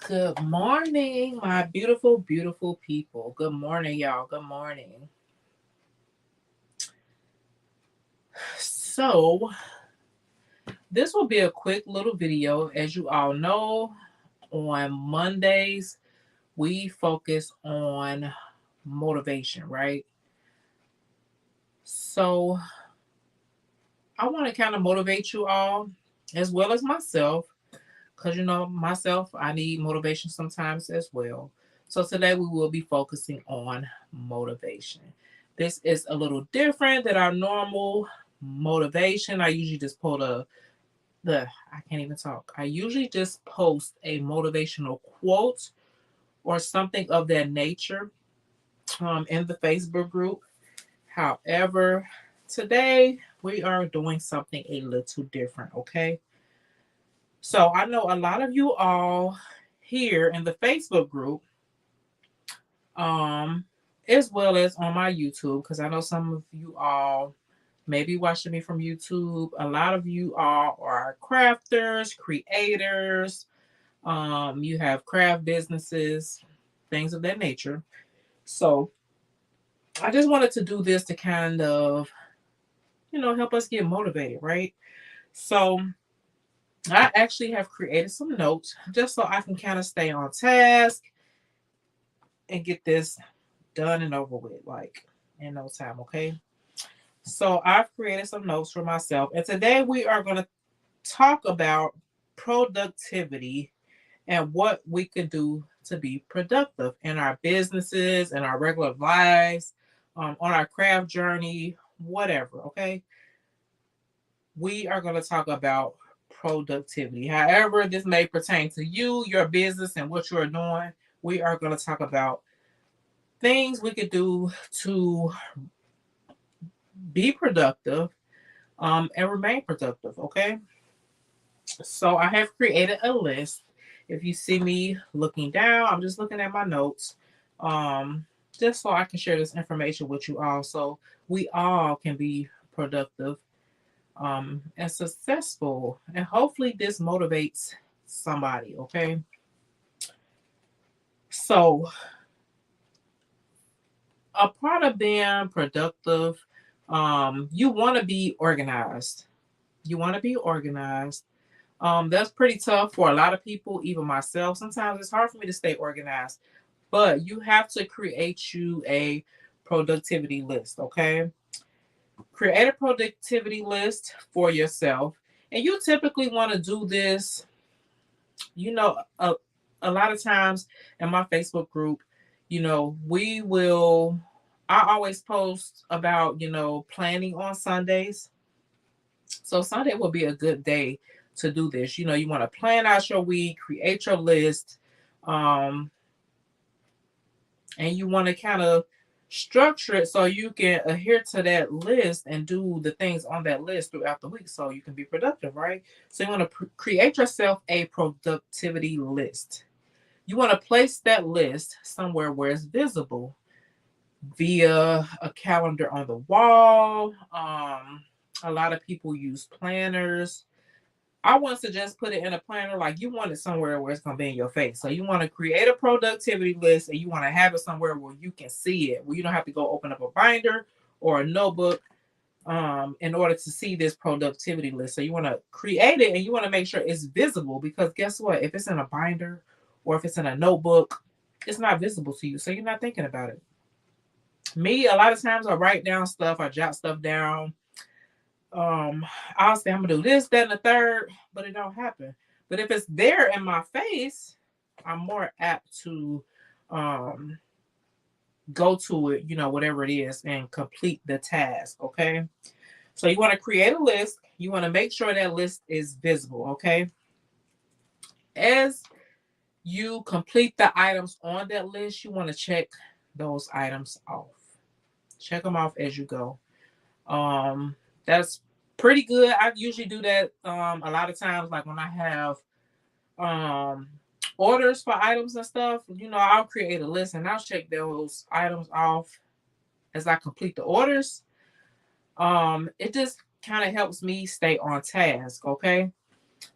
Good morning, my beautiful, beautiful people. Good morning, y'all. Good morning. So, this will be a quick little video. As you all know, on Mondays, we focus on motivation, right? So, I want to kind of motivate you all as well as myself because myself, I need motivation sometimes as well. So today we will be focusing on motivation. This is a little different than our normal motivation. I usually just pull the I can't even talk. I usually just post a motivational quote or something of that nature in the Facebook group. However, today we are doing something a little different, okay? So I know a lot of you all here in the Facebook group, um, as well as on my YouTube, because I know some of you all may be watching me from YouTube. A lot of you all are crafters, creators, you have craft businesses, things of that nature. So I just wanted to do this to kind of, help us get motivated, right? So I actually have created some notes just so I can kind of stay on task and get this done and over with, like in no time, okay? So I've created some notes for myself, and today we are going to talk about productivity and what we can do to be productive in our businesses and our regular lives, on our craft journey, whatever, okay? We are going to talk about productivity. However, this may pertain to you, your business, and what you're doing. We are going to talk about things we could do to be productive and remain productive. Okay. So I have created a list. If you see me looking down, I'm just looking at my notes, um, just so I can share this information with you all so we all can be productive and successful. And hopefully, this motivates somebody. Okay. So, a part of being productive, you want to be organized. You want to be organized. That's pretty tough for a lot of people, even myself. Sometimes it's hard for me to stay organized, but you have to create you a productivity list, okay? Create a productivity list for yourself. And you typically want to do this, you know, a, a lot of times in my Facebook group, we will, I always post about, planning on Sundays. So Sunday will be a good day to do this. You want to plan out your week, create your list, um, and you want to kind of structure it so you can adhere to that list and do the things on that list throughout the week so you can be productive, right? So you want to create yourself a productivity list. You want to place that list somewhere where it's visible via a calendar on the wall. A lot of people use planners. I want to just put it in a planner, like you want it somewhere where it's gonna be in your face. So you want to create a productivity list and you want to have it somewhere where you can see it, where you don't have to go open up a binder or a notebook in order to see this productivity list. So you want to create it and you want to make sure it's visible, because guess what? If it's in a binder or if it's in a notebook, it's not visible to you. So you're not thinking about it. Me, a lot of times I write down stuff, I jot stuff down. I'll say I'm gonna do this, that, and the third, but it don't happen. But if it's there in my face, I'm more apt to um go to it, whatever it is, and complete the task. Okay. So you want to create a list. You want to make sure that list is visible. Okay. As you complete the items on that list, you want to check those items off. Check them off as you go. That's pretty good. I usually do that a lot of times, like when I have um orders for items and stuff, I'll create a list and I'll check those items off as I complete the orders. It just kind of helps me stay on task, okay?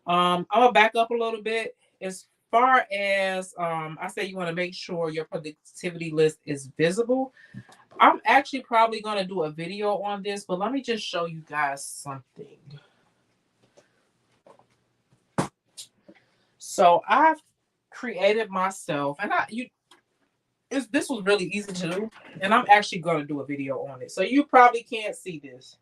I'm gonna back up a little bit as far as I say you want to make sure your productivity list is visible. I'm actually probably going to do a video on this, but let me just show you guys something. So I've created myself, and this was really easy to do, and I'm actually going to do a video on it. So you probably can't see this.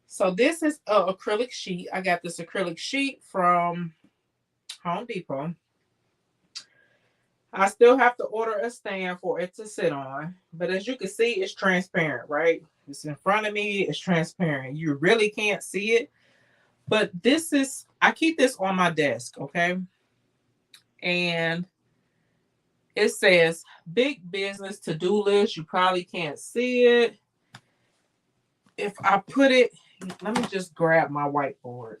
So this is an acrylic sheet. I got this acrylic sheet from Home Depot. I still have to order a stand for it to sit on, but as you can see, it's transparent, right? It's in front of me, it's transparent. You really can't see it, but I keep this on my desk, okay? And it says big business to-do list. You probably can't see it. If I put it, let me just grab my whiteboard.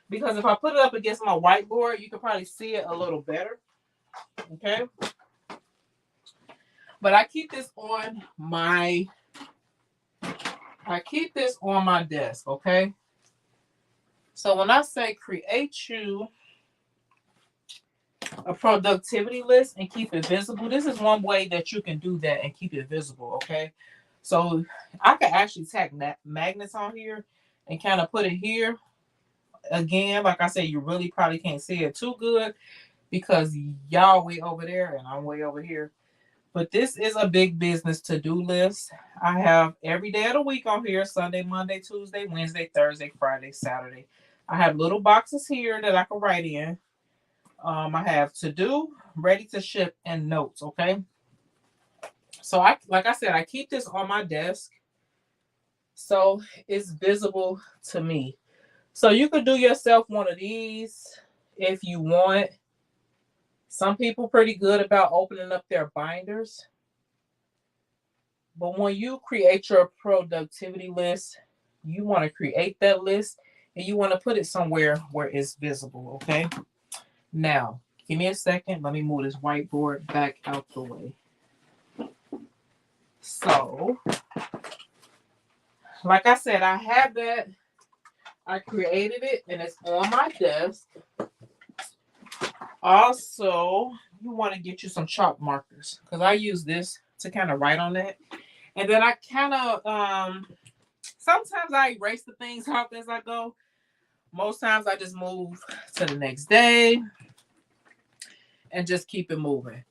Because if I put it up against my whiteboard, you can probably see it a little better. Okay. But I keep this on my desk, okay? So when I say create you a productivity list and keep it visible, this is one way that you can do that and keep it visible, okay? So I can actually tack magnets on here and kind of put it here. Again, like I said, you really probably can't see it too good because y'all way over there and I'm way over here. But this is a big business to-do list. I have every day of the week on here: Sunday, Monday, Tuesday, Wednesday, Thursday, Friday, Saturday. I have little boxes here that I can write in. I have to do, ready to ship, and notes, okay? So like I said, I keep this on my desk so it's visible to me. So you could do yourself one of these if you want. Some people pretty good about opening up their binders. But when you create your productivity list, you want to create that list and you want to put it somewhere where it's visible, okay? Now, give me a second. Let me move this whiteboard back out the way. So, like I said, I have that. I created it and it's on my desk. Also, you want to get you some chalk markers because I use this to kind of write on that. And then I kind of, sometimes I erase the things off as I go. Most times I just move to the next day and just keep it moving.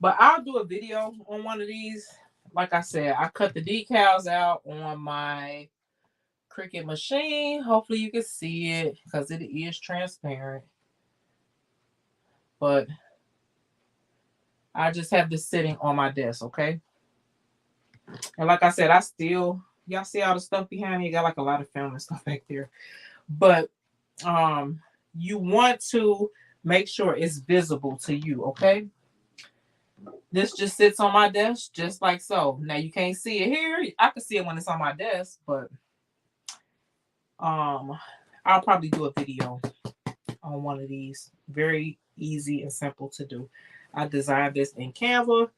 But I'll do a video on one of these. Like I said, I cut the decals out on my Cricut machine. Hopefully you can see it because it is transparent. But I just have this sitting on my desk, okay? And like I said, y'all see all the stuff behind me? You got like a lot of film and stuff back there. But you want to make sure it's visible to you, okay? This just sits on my desk just like so. Now you can't see it here. I can see it when it's on my desk, but I'll probably do a video on one of these. Very easy and simple to do. I designed this in Canva,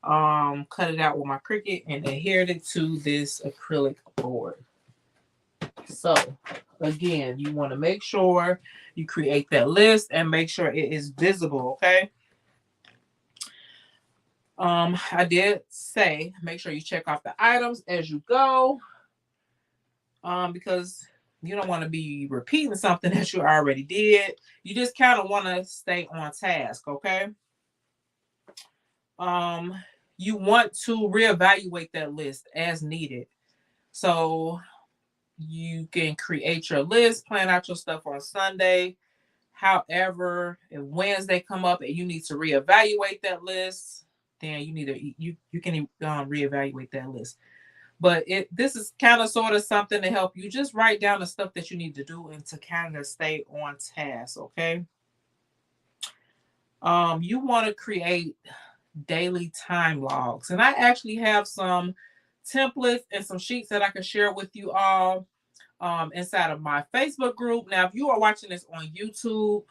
cut it out with my Cricut, and adhered it to this acrylic board. So again, you want to make sure you create that list and make sure it is visible, okay? I did say make sure you check off the items as you go, because you don't want to be repeating something that you already did. You just kind of want to stay on task, okay? You want to reevaluate that list as needed. So you can create your list, plan out your stuff on Sunday. However, if Wednesday come up and you need to reevaluate that list, then you can reevaluate that list. But this is kind of sort of something to help you just write down the stuff that you need to do and to kind of stay on task, okay? You want to create daily time logs. And I actually have some templates and some sheets that I can share with you all inside of my Facebook group. Now, if you are watching this on YouTube,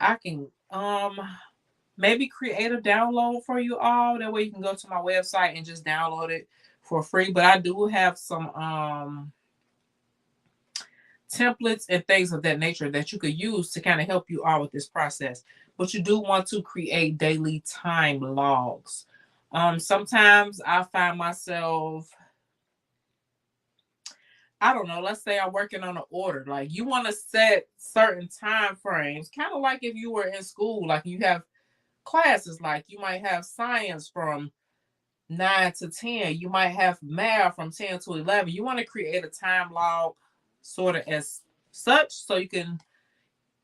I can maybe create a download for you all. That way you can go to my website and just download it for free. But I do have some templates and things of that nature that you could use to kind of help you all with this process. But you do want to create daily time logs. Sometimes I find myself, I don't know, let's say I'm working on an order. Like you want to set certain time frames, kind of like if you were in school, like you have classes, like you might have science from 9 to 10. You might have math from 10 to 11. You want to create a time log sort of as such so you can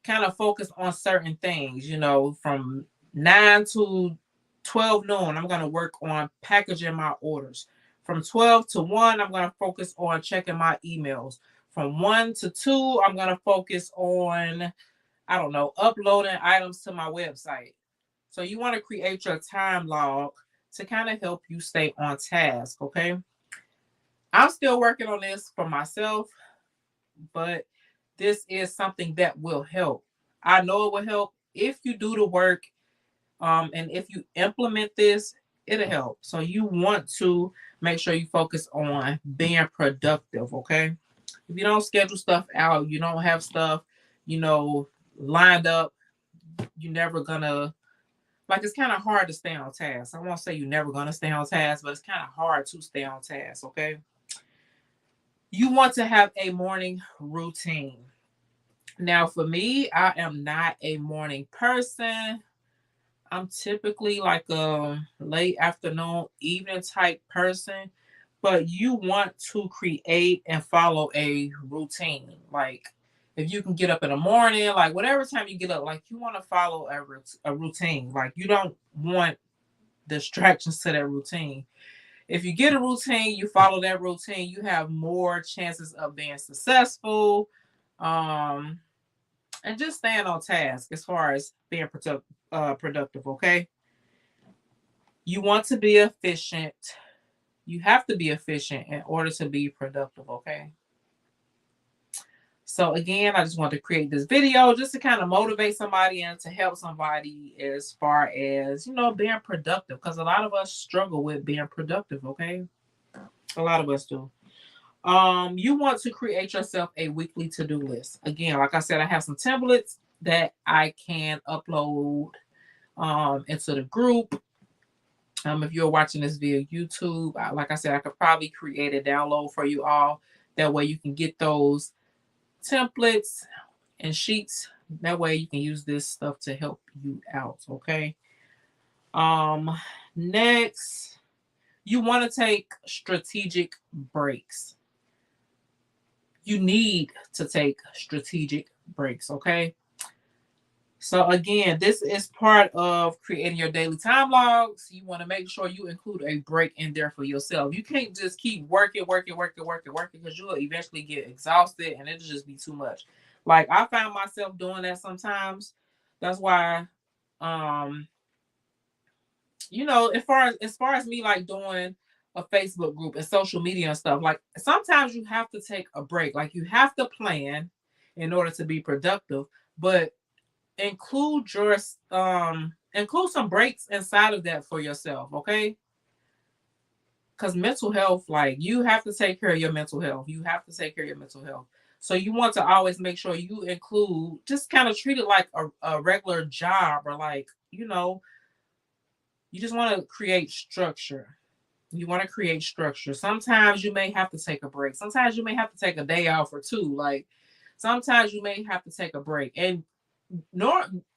kind of focus on certain things, from 9 to 12 noon, I'm going to work on packaging my orders. From 12 to 1, I'm going to focus on checking my emails. From 1 to 2, I'm going to focus on, I don't know, uploading items to my website. So you want to create your time log to kind of help you stay on task, okay? I'm still working on this for myself, but this is something that will help. I know it will help if you do the work, and if you implement this, it'll help. So you want to make sure you focus on being productive, okay? If you don't schedule stuff out, you don't have stuff, lined up, you're never gonna, like, it's kind of hard to stay on task. I won't say you're never gonna stay on task, but it's kind of hard to stay on task, okay? You want to have a morning routine. Now, for me, I am not a morning person. I'm typically like a late afternoon, evening type person, but you want to create and follow a routine. Like, if you can get up in the morning, like whatever time you get up, like you want to follow a routine. Like, you don't want distractions to that routine. If you get a routine, you follow that routine, you have more chances of being successful, and just staying on task as far as being productive, okay? You want to be efficient. You have to be efficient in order to be productive, okay? So again, I just want to create this video just to kind of motivate somebody and to help somebody as far as, being productive. Because a lot of us struggle with being productive, okay? A lot of us do. You want to create yourself a weekly to-do list. Again, like I said, I have some templates that I can upload into the group. If you're watching this via YouTube, like I said, I could probably create a download for you all. That way you can get those templates and sheets. That way you can use this stuff to help you out, okay? Next, you want to take strategic breaks. You need to take strategic breaks, okay? So again, this is part of creating your daily time logs. You want to make sure you include a break in there for yourself. You can't just keep working, because you'll eventually get exhausted and it'll just be too much. Like, I found myself doing that sometimes. That's why, as far as me, like, doing a Facebook group and social media and stuff, like, sometimes you have to take a break. Like, you have to plan in order to be productive, but include some breaks inside of that for yourself, okay? Because mental health, like, you have to take care of your mental health. So you want to always make sure you include, just kind of treat it like a regular job, or like, you just want to create structure. Sometimes you may have to take a break. Sometimes you may have to take a day off or two. Like, sometimes you may have to take a break. And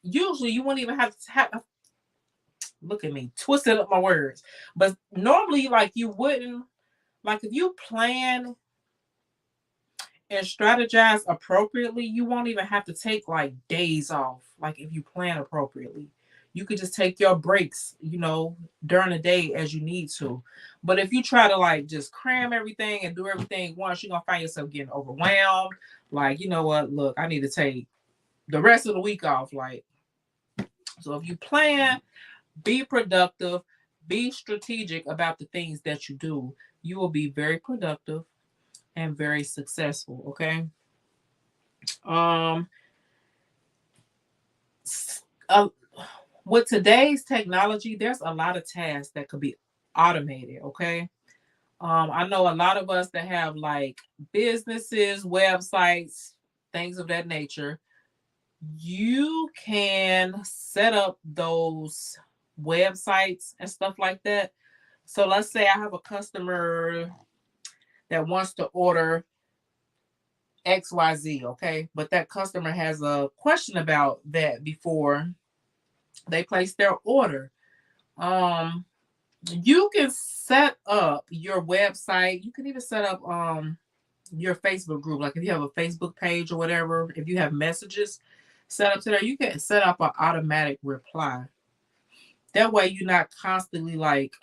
usually you won't even have to look at me twisting up my words, but normally, like, you wouldn't, like, if you plan and strategize appropriately, you won't even have to take like days off. Like, if you plan appropriately, you could just take your breaks, during the day as you need to. But if you try to, like, just cram everything and do everything once, you're gonna find yourself getting overwhelmed. Like, you know what, look, I need to take the rest of the week off. Like, so if you plan, be productive, be strategic about the things that you do, you will be very productive and very successful, okay? With today's technology, there's a lot of tasks that could be automated, okay? I know a lot of us that have, like, businesses, websites, things of that nature, you can set up those websites and stuff like that. So let's say I have a customer that wants to order XYZ, okay? But that customer has a question about that before they place their order. Um, you can set up your website. You can even set up your Facebook group. Like if you have a Facebook page or whatever, if you have messages set up to there, you can set up an automatic reply. That way you're not constantly like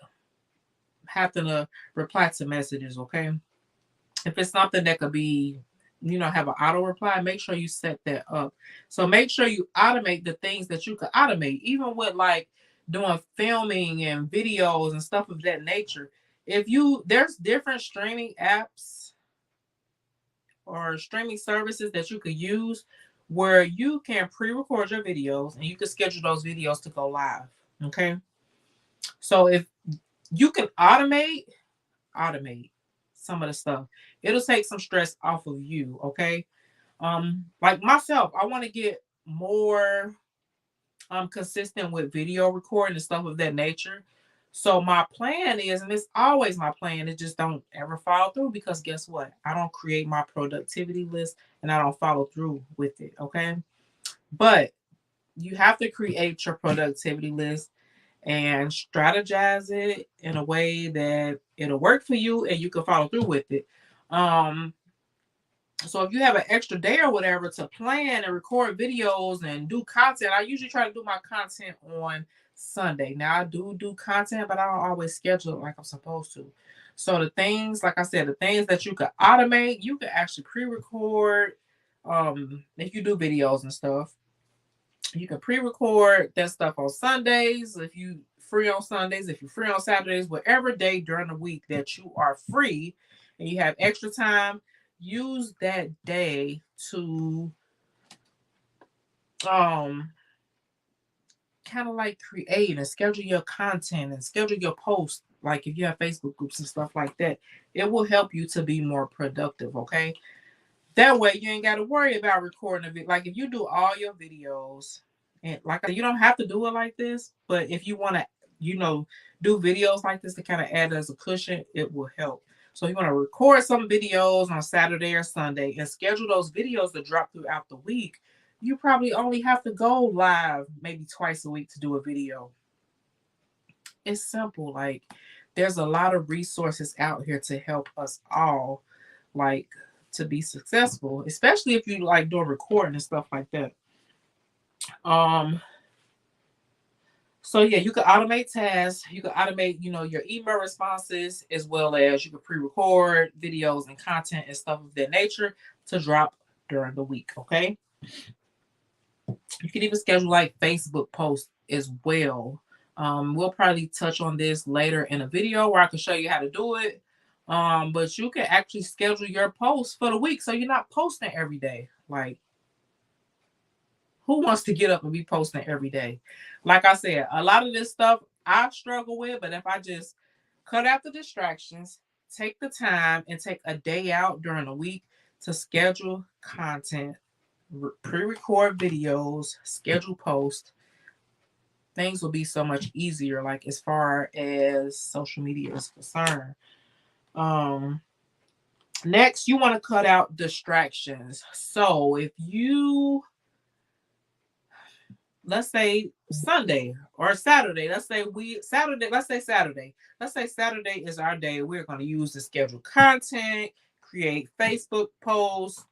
having to reply to messages, okay? If it's something that could be, have an auto reply, make sure you set that up. So make sure you automate the things that you could automate, even with like doing filming and videos and stuff of that nature. There's different streaming apps or streaming services that you could use where you can pre-record your videos and you can schedule those videos to go live. Okay. So if you can automate some of the stuff, it'll take some stress off of you. Okay. Like myself, I want to get more consistent with video recording and stuff of that nature. So my plan is, and it's always my plan, it just don't ever follow through because guess what? I don't create my productivity list and I don't follow through with it. Okay. But you have to create your productivity list and strategize it in a way that it'll work for you and you can follow through with it. Um, so if you have an extra day or whatever to plan and record videos and do content, I usually try to do my content on Sunday. Now I do content, but I don't always schedule it like I'm supposed to. So the things, like I said, the things that you could automate, you could actually pre-record. If you do videos and stuff, you can pre-record that stuff on Sundays. If you free on Sundays, if you're free on Saturdays, whatever day during the week that you are free and you have extra time, use that day to kind of like create and schedule your content and schedule your posts. Like if you have Facebook groups and stuff like that, it will help you to be more productive. Okay. That way you ain't got to worry about recording a video. Like if you do all your videos and like you don't have to do it like this, but if you want to, do videos like this to kind of add as a cushion, it will help. So you want to record some videos on Saturday or Sunday and schedule those videos to drop throughout the week. You probably only have to go live maybe twice a week to do a video. It's simple. Like there's a lot of resources out here to help us all, like to be successful, especially if you like doing recording and stuff like that. So yeah, you can automate tasks, you can automate, your email responses, as well as you can pre-record videos and content and stuff of that nature to drop during the week. Okay. You can even schedule like Facebook posts as well. We'll probably touch on this later in a video where I can show you how to do it. But you can actually schedule your posts for the week so you're not posting every day. Like, who wants to get up and be posting every day? Like I said, a lot of this stuff I struggle with, but if I just cut out the distractions, take the time, and take a day out during the week to schedule content, pre-record videos, schedule posts, things will be so much easier, like as far as social media is concerned. Next, you want to cut out distractions. So if you, let's say Sunday or Saturday, let's say Saturday is our day. We're going to use to schedule content, create Facebook posts,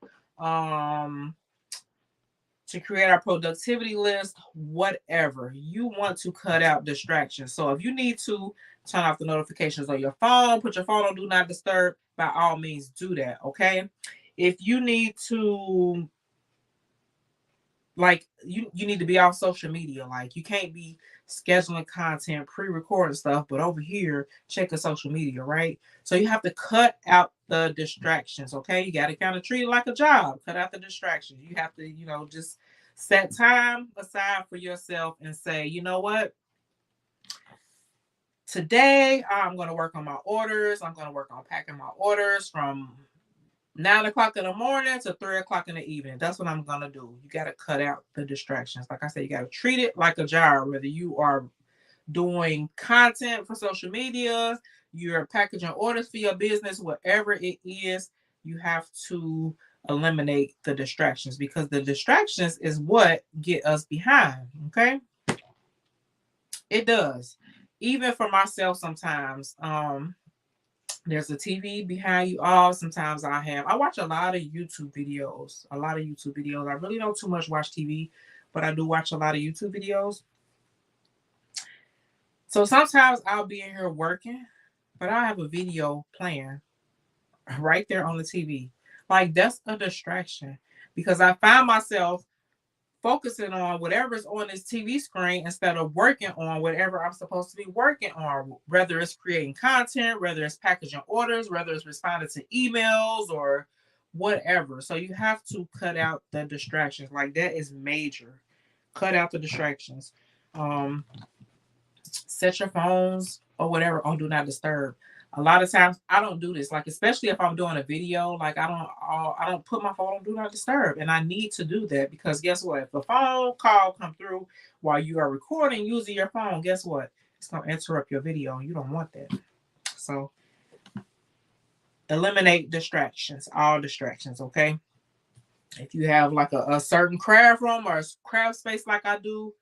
to create our productivity list, whatever. You want to cut out distractions. So if you need to turn off the notifications on your phone, put your phone on do not disturb, by all means do that, okay? If you need to, like, you need to be off social media. Like, you can't be scheduling content, pre-recording stuff, but over here checking social media, right? So you have to cut out the distractions, okay? You got to kind of treat it like a job. Cut out the distractions. You have to, just set time aside for yourself and say, you know what? Today I'm going to work on my orders. I'm going to work on packing my orders from 9 o'clock in the morning to 3 o'clock in the evening. That's what I'm gonna do. You gotta cut out the distractions. Like I said, you gotta treat it like a jar, whether you are doing content for social media, you're packaging orders for your business, whatever it is, you have to eliminate the distractions because the distractions is what get us behind. Okay. It does. Even for myself sometimes. There's a TV behind you all. Sometimes I watch a lot of YouTube videos. A lot of YouTube videos. I really don't too much watch TV, but I do watch a lot of YouTube videos. So sometimes I'll be in here working, but I have a video playing right there on the TV. Like that's a distraction because I find myself focusing on whatever's on this TV screen instead of working on whatever I'm supposed to be working on, whether it's creating content, whether it's packaging orders, whether it's responding to emails or whatever. So you have to cut out the distractions. Like that is major. Cut out the distractions. Um, Set your phones or whatever on do not disturb. A lot of times I don't do this, like especially if I'm doing a video, like I don't put my phone on do not disturb, and I need to do that because guess what? If a phone call come through while you are recording using your phone, guess what? It's gonna interrupt your video, and you don't want that. So eliminate distractions, all distractions. Okay. If you have like a certain craft room or a craft space like I do,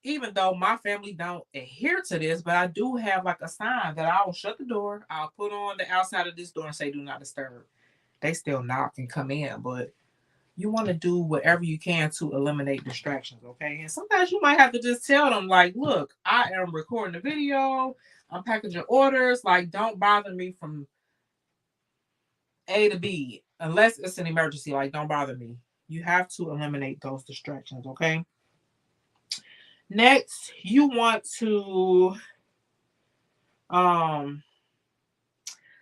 even though my family don't adhere to this, but I do have like a sign that I will shut the door, I'll put on the outside of this door and say do not disturb. They still knock and come in, but you want to do whatever you can to eliminate distractions, okay? And sometimes you might have to just tell them like, look, I am recording a video, I'm packaging orders, like don't bother me from A to B unless it's an emergency, like don't bother me. You have to eliminate those distractions, okay? Next, you want to um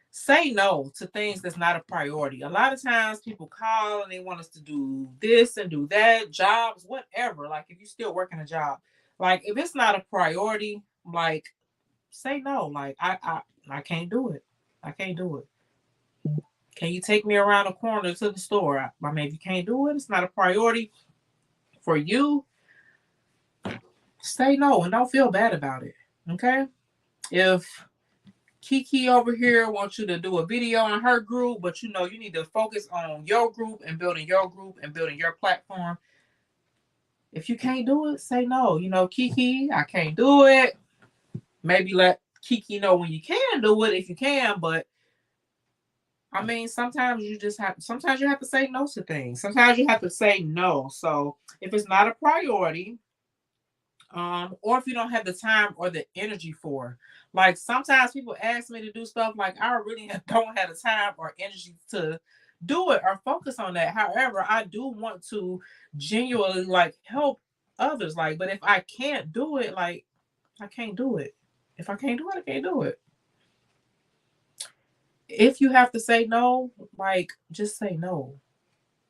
say no to things that's not a priority. A lot of times people call and they want us to do this and do that, jobs, whatever. Like if you're still working a job, like if it's not a priority, like say no. Like I can't do it. I can't do it. Can you take me around the corner to the store? I mean, if you can't do it, it's not a priority for you. Say no and don't feel bad about it. Okay? If Kiki over here wants you to do a video on her group, but you know you need to focus on your group and building your platform. If you can't do it, say no. You know, Kiki, I can't do it. Maybe let Kiki know when you can do it if you can, but I mean, sometimes you have to say no to things. Sometimes you have to say no. So if it's not a priority, or if you don't have the time or the energy for. Like sometimes people ask me to do stuff like I really don't have the time or energy to do it or focus on that. However, I do want to genuinely like help others. Like, but if I can't do it, like I can't do it. If I can't do it, I can't do it. If you have to say no, like just say no.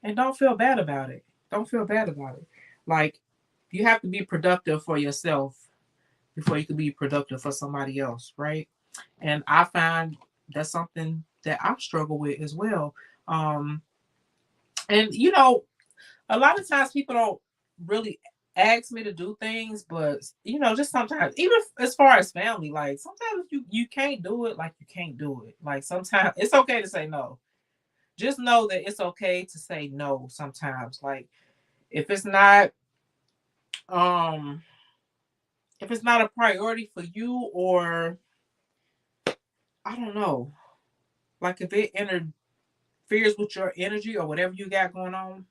And don't feel bad about it. Don't feel bad about it. Like you have to be productive for yourself before you can be productive for somebody else, right? And I find that's something that I struggle with as well. Um, and you know, a lot of times people don't really ask me to do things, but you know, just sometimes, even as far as family, like sometimes you can't do it, like you can't do it. Like sometimes it's okay to say no. Just know that it's okay to say no sometimes. Like if it's not um if it's not a priority for you or I don't know, like if it interferes with your energy or whatever you got going on,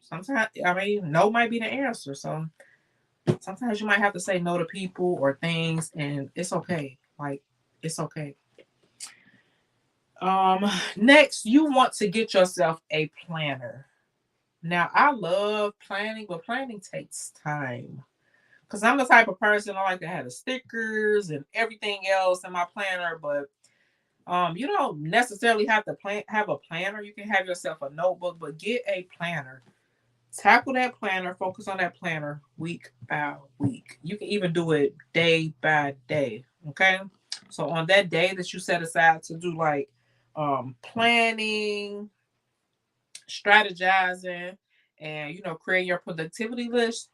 sometimes I mean no might be the answer. So sometimes you might have to say no to people or things and it's okay. Like it's okay. Next you want to get yourself a planner. Now I love planning, but planning takes time. Cause I'm the type of person I like to have the stickers and everything else in my planner, but you don't necessarily have to have a planner. You can have yourself a notebook, but get a planner. Tackle that planner, focus on that planner week by week. You can even do it day by day. Okay. So on that day that you set aside to do like planning, strategizing and, creating your productivity list,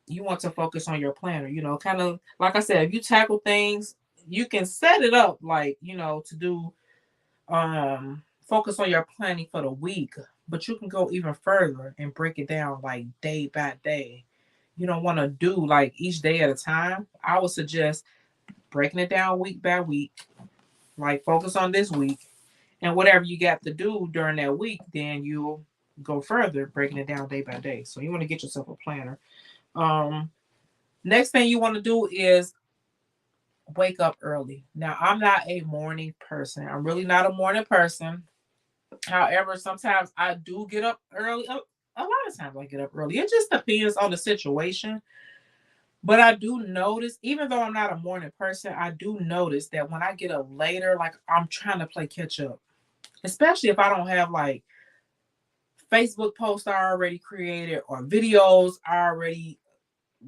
you want to focus on your planner. Kind of like I said, if you tackle things, you can set it up like, to do focus on your planning for the week, but you can go even further and break it down like day by day. You don't want to do like each day at a time. I would suggest breaking it down week by week, like focus on this week, and whatever you got to do during that week, then you'll go further, breaking it down day by day. So you want to get yourself a planner. Um, Next thing you want to do is wake up early. Now, I'm not a morning person. I'm really not a morning person. However, sometimes I do get up early. A lot of times I get up early. It just depends on the situation. But I do notice, even though I'm not a morning person, I do notice that when I get up later, like I'm trying to play catch up, especially if I don't have like Facebook posts I already created or videos already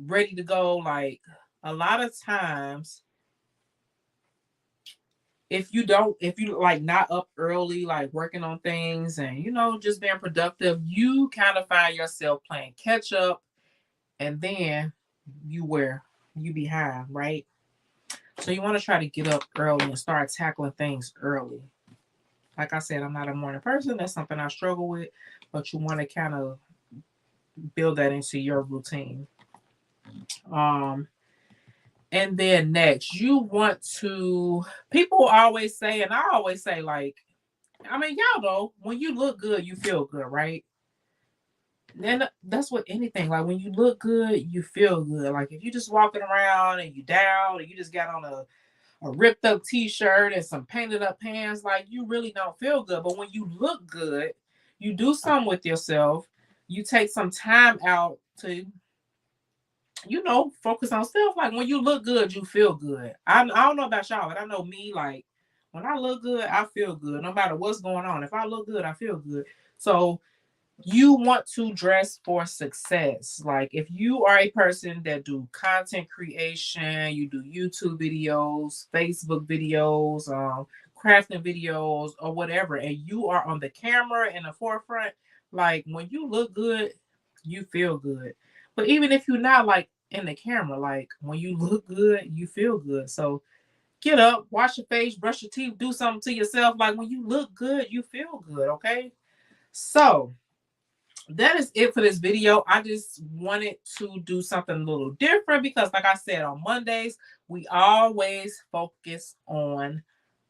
ready to go. Like a lot of times, if you like not up early, like working on things and just being productive, you kind of find yourself playing catch up, and then you behind, right? So you want to try to get up early and start tackling things early. Like I said, I'm not a morning person. That's something I struggle with, but you want to kind of build that into your routine. Um, and then next, you want to. People always say, and I always say, like, I mean, y'all know, when you look good, you feel good, right? And that's what anything. Like when you look good, you feel good. Like if you just walking around and you down, and you just got on a ripped up t-shirt and some painted up pants, like you really don't feel good. But when you look good, you do something with yourself. You take some time out to, focus on stuff. Like when you look good, you feel good. I don't know about y'all, but I know me, like when I look good, I feel good. No matter what's going on. If I look good, I feel good. So you want to dress for success. Like if you are a person that do content creation, you do YouTube videos, Facebook videos, crafting videos or whatever, and you are on the camera in the forefront, like when you look good, you feel good. But even if you're not like in the camera, like when you look good, you feel good. So get up, wash your face, brush your teeth, do something to yourself. Like when you look good, you feel good. Okay. So that is it for this video. I just wanted to do something a little different because, like I said, on Mondays, we always focus on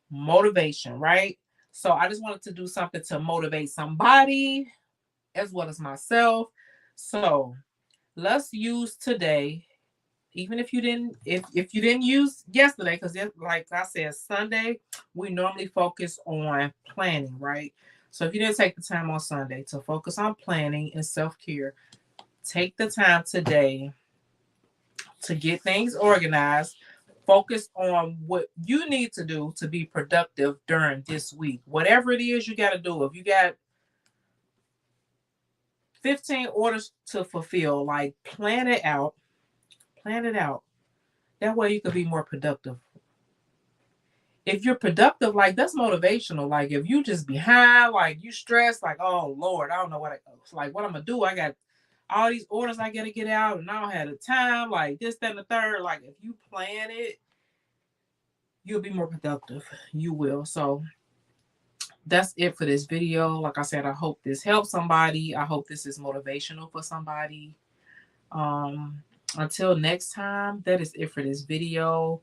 motivation, right? So I just wanted to do something to motivate somebody as well as myself. So let's use today, even if you didn't use yesterday, because like I said, Sunday we normally focus on planning, right? So if you didn't take the time on Sunday to focus on planning and self-care, take the time today to get things organized. Focus on what you need to do to be productive during this week. Whatever it is you got to do. If you got 15 orders to fulfill, like plan it out. Plan it out. That way you can be more productive. If you're productive, like that's motivational. Like if you just behind, like you stressed, like, oh Lord, I don't know what I'm gonna do. I got all these orders I gotta get out and I don't have the time, like this, that, and the third. Like if you plan it, you'll be more productive. You will. So that's it for this video. Like I said, I hope this helps somebody. I hope this is motivational for somebody. Um, until next time, that is it for this video.